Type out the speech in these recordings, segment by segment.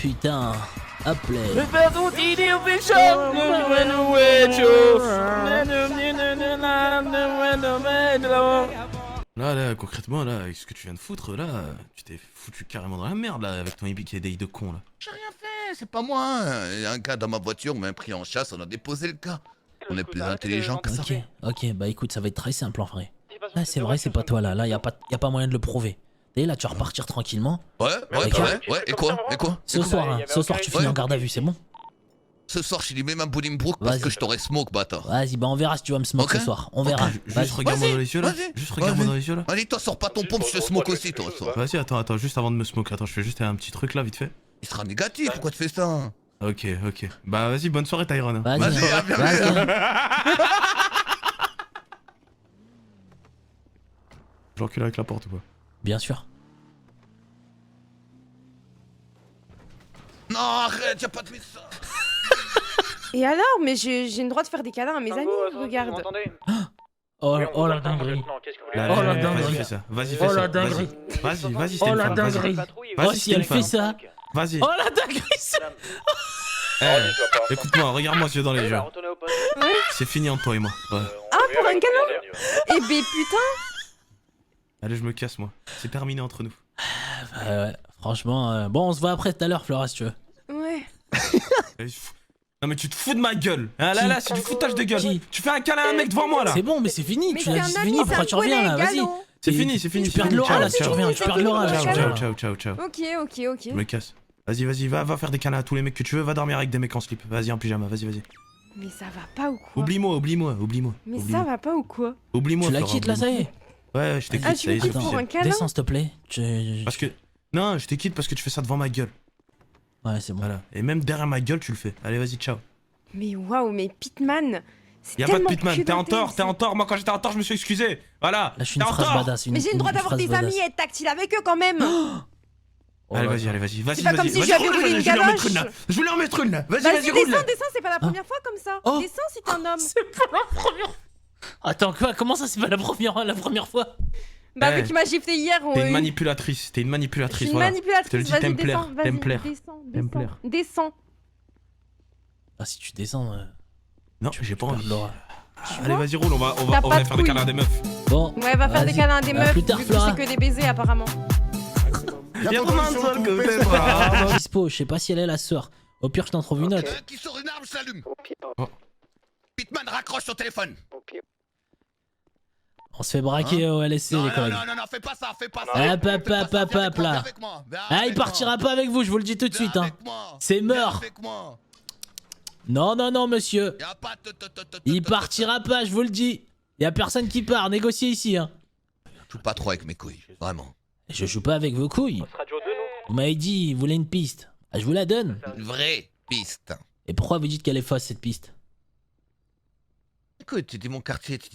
putain. Hop là. Là, concrètement, là, avec ce que tu viens de foutre, là, tu t'es foutu carrément dans la merde, là, avec ton hippie qui est des de con, là. J'ai rien fait, c'est pas moi. Il y a un gars dans ma voiture m'a pris en chasse, on a déposé le cas. On est plus intelligent que ça. Ok, bah écoute, ça va être très simple en vrai. Ah, c'est vrai, c'est pas toi là, y a pas moyen de le prouver. Et là, tu vas repartir tranquillement. Ouais, et quoi Ce soir, tu finis en garde à vue, c'est bon? Ce soir, je lui mets ma Bolingbrook parce que je t'aurais smoke, bâtard. Vas-y, bah on verra si tu vas me smoke ce soir, on verra. Juste regarde-moi dans les yeux, là. Juste regarde-moi dans les yeux, là. Allez, toi, sors pas ton pompe, je te smoke aussi, toi. Vas-y, attends, juste avant de me smoke, attends, je fais juste un petit truc, là, vite fait. Il sera négatif, pourquoi tu fais ça? Ok. Bah, vas-y, bonne soirée, Tyrone. Vas-y. Je recule avec la porte ou quoi? Bien sûr. Non, arrête, y'a pas de ça. Et alors? Mais j'ai le droit de faire des câlins à mes amis, regarde. Oh la dinguerie. Oh la dinguerie. Vas-y, fais ça. Oh la dinguerie. Vas-y, Oh la dinguerie. Oh si elle fait ça. Vas-y. Oh la dinguerie. Écoute-moi, regarde-moi les yeux dans les yeux. Ouais. C'est fini entre toi et moi. Ouais. Ah, pour un câlin? Eh ben putain. Allez, je me casse, moi. C'est terminé entre nous. Ouais, franchement, bon, on se voit après tout à l'heure, Flora, si tu veux. Ouais. Non mais tu te fous de ma gueule. Là, c'est du foutage de gueule. Tu fais un câlin à un mec devant moi là. C'est bon, mais c'est fini. Mais Tu l'as dit, c'est un c'est fini. ami, Pourquoi c'est tu un reviens là? collègue, Vas-y. allô. C'est fini. Tu perds de l'aura là, si tu reviens. Tu perds de l'aura là. Ciao. Ok. Je me casse. Vas-y, va faire des câlins à tous les mecs que tu veux. Va dormir avec des mecs en slip. Vas-y, en pyjama. Vas-y. Mais ça va pas ou quoi? Oublie-moi. Mais ça va pas ou quoi? Oublie-moi. Tu la Flora, quittes là, ça y est. Ouais, je t'ai Ah, quitté. tu me quittes c'est pour un officiel. câlin? Descends, s'il te plaît. Parce que. Non, je t'ai quitté parce que tu fais ça devant ma gueule. Ouais, c'est bon. Voilà. Et même derrière ma gueule, tu le fais. Allez, vas-y, ciao. Mais waouh, mais Pitman, c'est Y'a pas de tellement pitman. T'es en culotté, tort. Moi, quand j'étais en tort, je me suis excusé. Voilà. Lâche une T'es en phrase tort. badass. Mais j'ai le droit d'avoir des amis et être tactile avec eux quand même. Allez, vas-y. C'est pas comme si je lui avais roulé une galoche. Je voulais en mettre une là. Vas-y, Vas-y, roule. descends, c'est pas la première fois comme ça. Oh. Descends si t'es un homme. C'est pas la première. Attends, quoi? Comment ça, c'est pas la première fois? Bah, Eh, vu qu'il m'a giflé hier, T'es une manipulatrice. je suis une Voilà. manipulatrice. Je te le dis, Vas-y, t'aimes plaire. descends, vas-y, descends. Ah, si tu descends. Non, j'ai pas envie. Laura. Allez, vas-y, roule. On va T'as pas aller de faire des câlins à des meufs. Bon. Ouais, va faire des Vas-y. câlins à des À meufs. plus tard, vu que Flora. c'est que des baisers apparemment. Dispo, je sais pas si elle est là ce soir. Au pire, je t'en trouve une autre. Qui sort une arme, je l'allume. Oh. Pitman, raccroche ton téléphone. On se fait braquer au LSC, les collègues. Non, fais pas ça. Hop là. Ah, il partira pas avec vous, je vous le dis tout de suite. Hein. C'est mort. Non, monsieur. Il partira pas, je vous le dis. Y a personne qui part, négociez ici. Hein. Joue pas trop avec mes couilles, vraiment. Je joue pas avec vos couilles. Vous m'avez dit, vous voulez une piste. Ah, je vous la donne. Une vraie piste. Et pourquoi vous dites qu'elle est fausse, cette piste? Écoute, tu dis mon quartier. Tu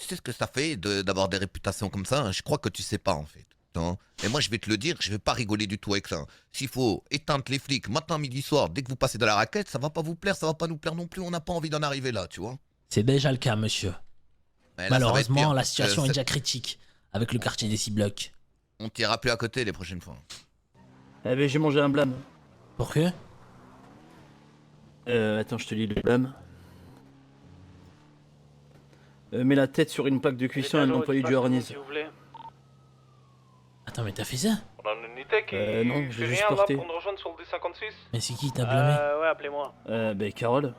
sais ce que ça fait d'avoir des réputations comme ça? Je crois que tu sais pas en fait. Non. Et moi je vais te le dire, je vais pas rigoler du tout avec ça. S'il faut éteindre les flics matin, midi, soir, dès que vous passez de la raquette, ça va pas vous plaire, ça va pas nous plaire non plus, on n'a pas envie d'en arriver là, tu vois. C'est déjà le cas, monsieur. Mais là, ça va être Malheureusement, pire, la parce que situation est déjà critique avec le quartier des 6 blocs. on t'ira plus à côté les prochaines fois. Eh ben j'ai mangé un blâme. Pourquoi? Attends, je te lis le blâme. Mets la tête sur une plaque de cuisson à un employé du harnais. Attends, mais t'as fait ça? On a une unité qui non, je fait l'ai juste rien là porté. pour nous rejoindre sur le D56. Mais c'est qui t'a blâmé? Ouais, appelez-moi. Ben Carole.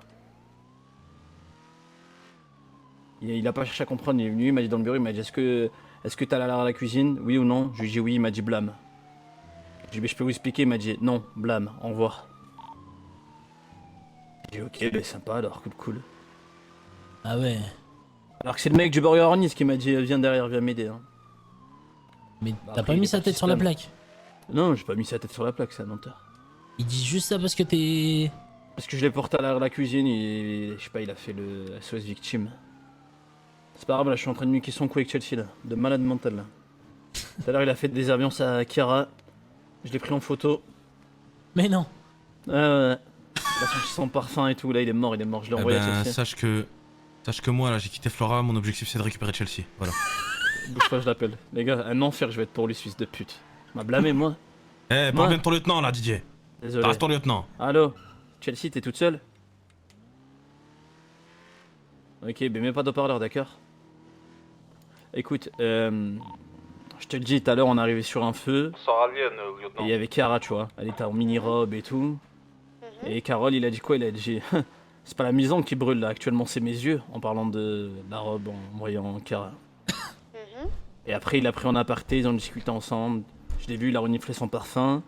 Il a pas cherché à comprendre, il est venu, il m'a dit dans le bureau, il m'a dit est-ce que t'as l'air à la cuisine? Oui ou non? Je lui ai dit oui, il m'a dit blâme. Je lui ai dit je peux vous expliquer, il m'a dit non, blâme, au revoir. J'ai dit ok, ben sympa alors, cool. Ah ouais. Alors que c'est le mec du Burger Hornis qui m'a dit viens derrière, viens m'aider. Hein. Mais Bah, t'as après, pas il mis est sa parti tête sur la se plaindre. plaque? Non, j'ai pas mis sa tête sur la plaque, c'est un menteur. Il dit juste ça parce que t'es... Parce que je l'ai porté à la cuisine et je sais pas, il a fait le SOS victime. C'est pas grave, là je suis en train de nuquer son coup avec Chelsea là, de malade mental là. Tout à l'heure il a fait des avions à Kiara, je l'ai pris en photo. Mais non. Il a senti son parfum et tout, là il est mort, je l'ai envoyé à Chelsea. Sache que moi là j'ai quitté Flora, mon objectif c'est de récupérer Chelsea, voilà. Bouge pas, je l'appelle. Les gars, un enfer je vais être pour lui, fils de pute. Il m'a blâmé moi. Eh, parle bien de ton lieutenant là, Didier. Désolé. Reste ton lieutenant. Allô Chelsea, t'es toute seule? Ok, mais mets pas d'haut-parleur, d'accord? Écoute, je te le dis, tout à l'heure, on est arrivé sur un feu. Ça revienne, Et lieutenant. il y avait Kara, tu vois. Elle était en mini-robe et tout. Et Carole, il a dit quoi? Il a dit c'est pas la maison qui brûle là, actuellement c'est mes yeux, en parlant de la robe, en voyant Kara. Et après, il a pris en aparté, ils ont discuté ensemble. Je l'ai vu, il a reniflé son parfum.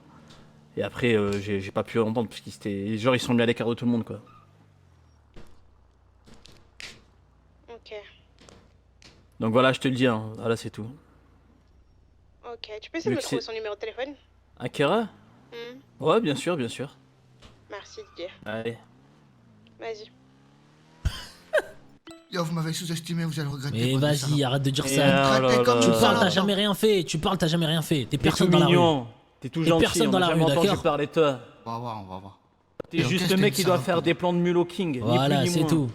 Et après, j'ai pas pu entendre, parce qu'ils étaient. Genre, ils sont mis à l'écart de tout le monde, quoi. Ok. Donc voilà, je te le dis, hein. Voilà, c'est tout. Ok. Tu peux essayer de Vu me que trouver c'est- son numéro de téléphone? Ah, Kara? Ouais, bien sûr, bien sûr. Merci, Didier. Allez. Vas-y. Yo, vous m'avez sous-estimé, vous allez regretter. Mais bande de vas-y, salopes. arrête de dire Et ça. oh là comme là. Tu une parles, t'as salope. jamais rien fait. Tu parles, t'as jamais rien fait. T'es T'es personne tout dans la rue. mignon. T'es tout T'es gentil, personne on dans a la jamais rue, entendu d'accord? parler de toi. On va voir, on va voir. T'es Donc, juste qu'est-ce le que mec t'es qui une doit salope, faire toi des plans de mule au King, Voilà, ni plus c'est ni moins. tout.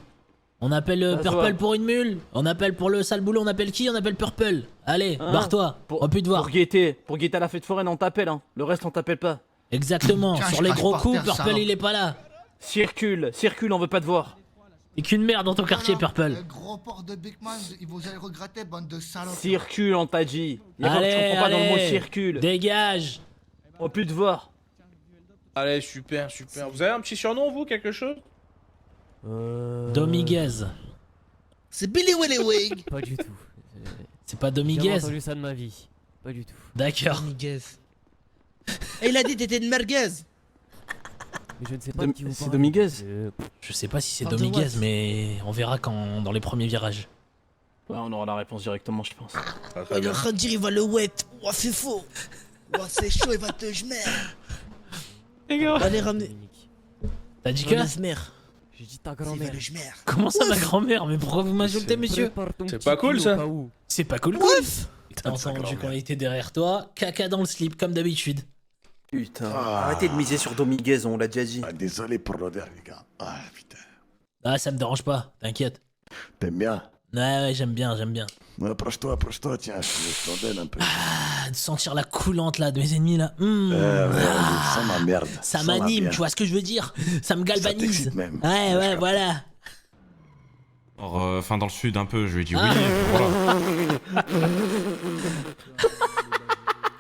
On appelle Ça se Purple voit. pour une mule. On appelle pour le sale boulot, on appelle qui? On appelle Purple. Allez, Hein barre-toi. On peut te voir. Pour guetter à la fête foraine, on t'appelle, hein. Le reste, on t'appelle pas. Exactement. Tiens, Sur je les crache gros par coups, terre, Purple salope. il est pas là. Circule, on veut pas te voir. T'es qu'une merde dans ton quartier, Non, non, Purple. Le gros port de Big Man, vous allez regretter, bande de salopes. Circule, on t'a dit. Y'a pas que Allez, tu comprends pas dans le mot allez. circule. Dégage. On peut plus te voir. Allez, super, super. Vous avez un petit surnom, vous, quelque chose? Dominguez. C'est Billy Willy Wig. Pas du tout. C'est pas J'ai jamais Dominguez? entendu ça de ma vie. Pas du tout. D'accord. Et il a dit t'étais une merguez. Mais je ne sais pas de qui vous C'est parlez. Dominguez? Je sais pas si c'est Parle de Dominguez, what? mais on verra quand dans les premiers virages. Ouais, on aura la réponse directement, je pense. Il est en train de dire il va le wet. Ouah, c'est faux. Ouah, c'est chaud, il va te jmer. Les gars. Allez, ramener. Dominique. T'as dit que? mère. J'ai dit ta Il va grand-mère. le jmer. Comment ça, ma grand-mère? Mais pourquoi vous m'insultez, monsieur? Prépare ton C'est petit pas cool, pull ça. au cas où. C'est pas cool. T'as entendu qu'on était derrière toi, caca dans le slip comme d'habitude. Putain, arrêtez de miser sur Dominguez, on l'a déjà dit. Désolé pour l'odeur, les gars. Ah, putain. Ah, ça me dérange pas, t'inquiète. T'aimes bien? Ouais, j'aime bien, j'aime bien. Approche-toi, tiens, je t'en donne un peu. Ah, de sentir la coulante là de mes ennemis là. Sans ma merde. Ça Sens-la m'anime, bien. tu vois ce que je veux dire? Ça me galvanise. t'excite même. Ouais, Je ouais, capte. voilà. Enfin, dans le sud un peu, je lui ai dit oui. Ah. Voilà.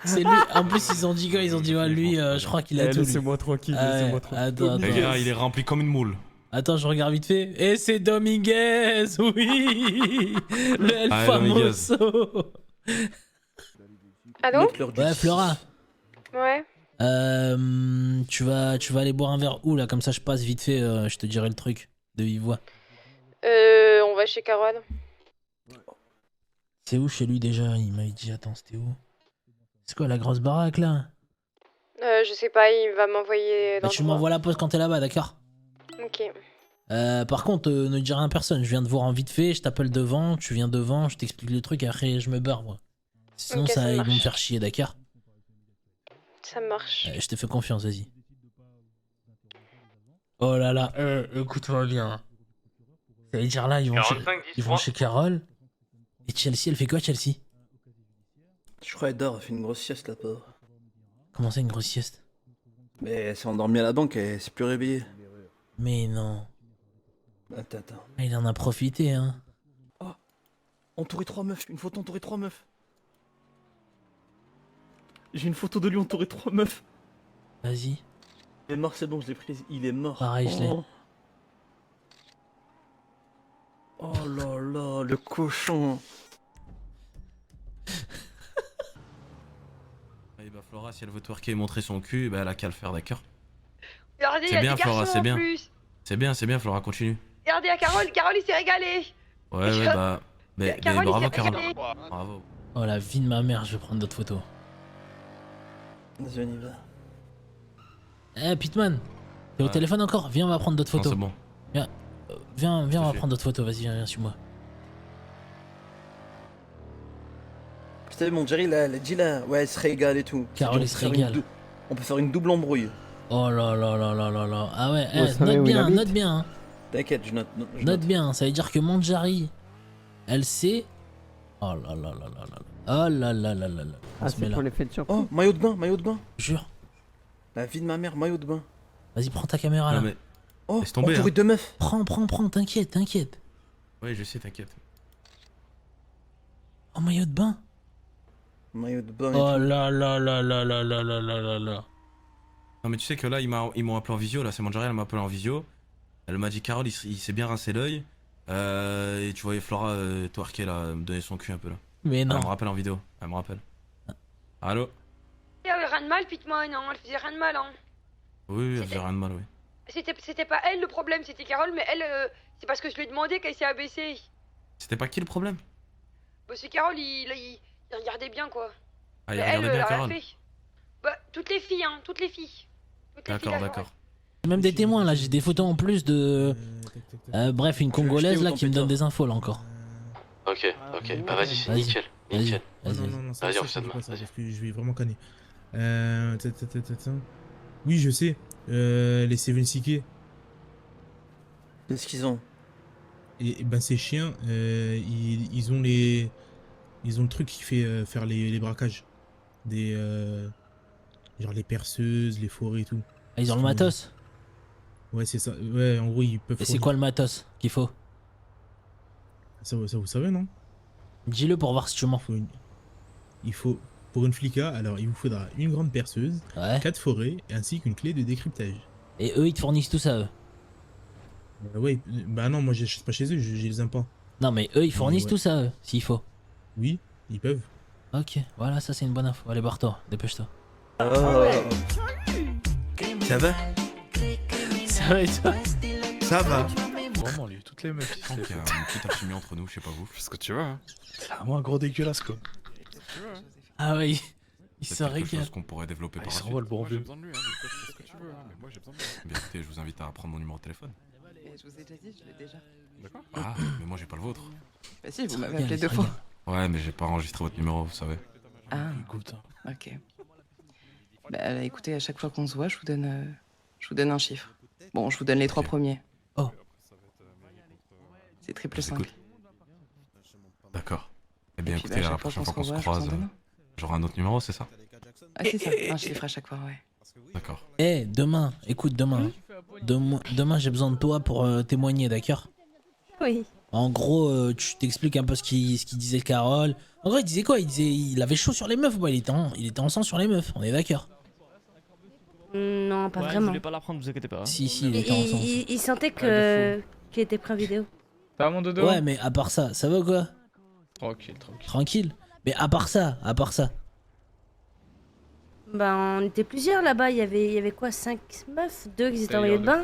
C'est lui. En plus, ils ont dit quoi? Ils ont dit, ouais, lui, je crois qu'il a tout. lui. Laissez-moi tranquille, Ah ouais, laissez-moi tranquille. attends, Le gars, attends. il est rempli comme une moule. Attends, je regarde vite fait. Et c'est Dominguez, oui. Le El Ah, Famoso. Allô? Ouais, Flora. Ouais. Tu vas aller boire un verre où là? Comme ça, je passe vite fait. Je te dirai le truc de vive voix. On va chez Carouane. C'est où chez lui déjà? Il m'avait dit, attends, c'était où? C'est quoi la grosse baraque là? Je sais pas, il va m'envoyer Bah, dans tu m'envoies la pause quand t'es là-bas, d'accord? Ok. Par contre, ne dis rien à personne. Je viens de voir en vite fait, je t'appelle devant, tu viens devant, je t'explique le truc et après je me barre, moi. Sinon, Ok, ça ils vont me marche. faire chier, d'accord? Ça marche. Je te fais confiance, vas-y. Oh là là, écoute-moi bien. Ça veut dire là, ils vont chez Carole. Et Chelsea, elle fait quoi, Chelsea? Je crois qu'elle dort, elle fait une grosse sieste là, pauvre. Comment ça, une grosse sieste? Mais elle s'est endormie à la banque, elle s'est plus réveillée. Mais non. Attends. Ah, il en a profité, hein. Entouré 3 meufs, une photo entourée 3 meufs. J'ai une photo de lui entouré 3 meufs. Vas-y. Il est mort, c'est bon, je l'ai prise. Il est mort. Pareil, je l'ai. Oh là là, le cochon. Et bah, Flora, si elle veut twerker et montrer son cul, bah, elle a qu'à le faire, d'accord? Regardez, C'est il y a bien, des Flora, garçons c'est en bien. plus. C'est bien, Flora, continue. Regardez à Carole, il s'est régalé. Ouais, bah. Mais Carole, il bravo, s'est Carole. régalé. Bravo. Oh la vie de ma mère, je vais prendre d'autres photos. Vas-y, on y va. Eh, Pitman, t'es au Ouais. téléphone encore? Viens, on va prendre d'autres Non, photos. c'est bon. Viens, on va suis. prendre d'autres photos, vas-y, viens, suis-moi. Vous savez, mon Jerry, là, elle a dit là, ouais, elle se régale et tout. Carole, On elle peut se faire une régale. on peut faire une double embrouille. Oh là là là là là là. Ah ouais, Vous savez note où il bien, habite note bien. Hein. T'inquiète, je note. je Note bien, ça veut dire que Mondjari, elle sait. Oh là là là là là. Oh là là là là là. On Ah, se met c'est là. pour les fêtes sur. Oh, maillot de bain. Jure. La vie de ma mère, maillot de bain. Vas-y, prends ta caméra là. Non mais. Oh, Laisse tomber, entouré hein. de meufs. Prends, t'inquiète. Ouais, je sais, t'inquiète. Oh, maillot de bain. Maillot de bain et Oh tout. là là là là là là là là là là. Non mais tu sais que là, ils m'ont appelé en visio, là, c'est Manjari, elle m'a appelé en visio. Elle m'a dit, Carole, il s'est bien rincé l'œil. Et tu voyais Flora twerker là, me donner son cul un peu là. Mais non. Elle me rappelle en vidéo, elle me rappelle. Allô? Rien de mal, Pitman, non, elle faisait rien de mal, hein. Oui, elle faisait rien de mal, oui. C'était pas elle le problème, c'était Carole, mais elle, c'est parce que je lui ai demandé qu'elle s'est abaissée. C'était pas qui le problème? Bah, c'est Carole, il regardait bien, quoi. Ah, il Mais regardait elle, bien elle a rien Carole. fait. Bah, toutes les filles, hein, toutes les filles. D'accord, d'accord. J'ai même des témoins là, j'ai des photos en plus de. Bref, une Congolaise là qui me donne des infos là encore. Ok, bah vas-y, c'est Vas-y. nickel. Vas-y. Vas-y, ça, on je fait dis ça pas ça, demain, parce que je vais vraiment canner. Oui, je sais. Les Seven CK. Qu'est-ce qu'ils ont? Et ben ces chiens, ils ont les, ils ont le truc qui fait faire les braquages, des genre les perceuses, les forêts et tout. Ah, ils ont le matos. Ouais, c'est ça. Ouais, en gros, ils peuvent. Et c'est quoi le matos qu'il faut? Ça vous savez, non? Dis-le pour voir si tu mens. Il faut pour une flica, alors il vous faudra une grande perceuse, 4 forêts ainsi qu'une clé de décryptage. Et eux, ils te fournissent tout ça, eux? Ouais, bah non, moi j'achète pas chez eux, je les aime pas. Non, mais eux, ils fournissent ouais. tout ça, eux, s'il faut. Oui, ils peuvent. Ok, voilà, ça c'est une bonne info. Allez, barre-toi, dépêche-toi. Ça va? Ça va et toi? Ça va. Vraiment, lui, toutes les meufs. Je sens qu'il y a une petite alchimie entre nous, je sais pas vous. Fais ce que tu veux. Hein. C'est vraiment un gros dégueulasse, quoi. Ah ouais, il C'est se quelque régale. chose qu'on pourrait développer par la Il suite. s'envole, bon vieux. Bien écoutez, je vous invite à prendre mon numéro de téléphone. Je vous ai déjà dit, je l'ai déjà. D'accord. Ah, mais moi j'ai pas le vôtre. Bah si, vous m'avez Regarde, appelé 2 regarde. fois. Ouais, mais j'ai pas enregistré votre numéro, vous savez. Ah, Écoute. ok. Bah écoutez, à chaque fois qu'on se voit, je vous donne un chiffre. Bon, je vous donne les 3 premiers. Oh. C'est triple 5. Écoute. D'accord. Eh bien Et puis, écoutez, bah, la chaque fois prochaine fois qu'on se je vous en croise, donne un. j'aurai un autre numéro, c'est ça? Ah c'est ça, un chiffre à chaque fois, ouais. D'accord. Eh, demain, écoute, demain. Demain, j'ai besoin de toi pour témoigner, d'accord? Oui. En gros, tu t'expliques un peu ce qu'il disait Carole. En gros, il disait quoi? Il avait chaud sur les meufs, il était en sang sur les meufs, on est d'accord? Non, pas Je vraiment. voulais pas la prendre, vous inquiétez pas. Si, il était en sang. Il sentait qu'il était prêt en vidéo. T'as mon dodo? Ouais, mais à part ça va ou quoi? Tranquille. Tranquille. Mais à part ça. Bah, on était plusieurs là-bas. Il y avait quoi? 5 meufs? 2 qui étaient en Tailleur maillot de bain.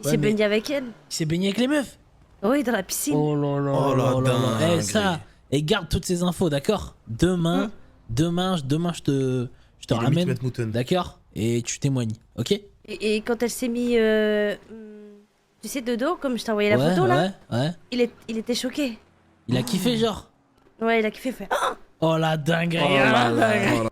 Il Ouais, s'est mais- baigné avec elle. Il s'est baigné avec les meufs? Oui, dans la piscine. Oh là là. Oh la dinguerie. Eh, ça. Et garde toutes ces infos, d'accord? Demain, je te ramène. D'accord? Et tu témoignes, ok? Et quand elle s'est mis, tu sais, de dos, comme je t'ai envoyé la photo là, Ouais. il était choqué. Il a kiffé, genre? Ouais, il a kiffé, fait. Oh la dinguerie! Oh là là. dinguerie.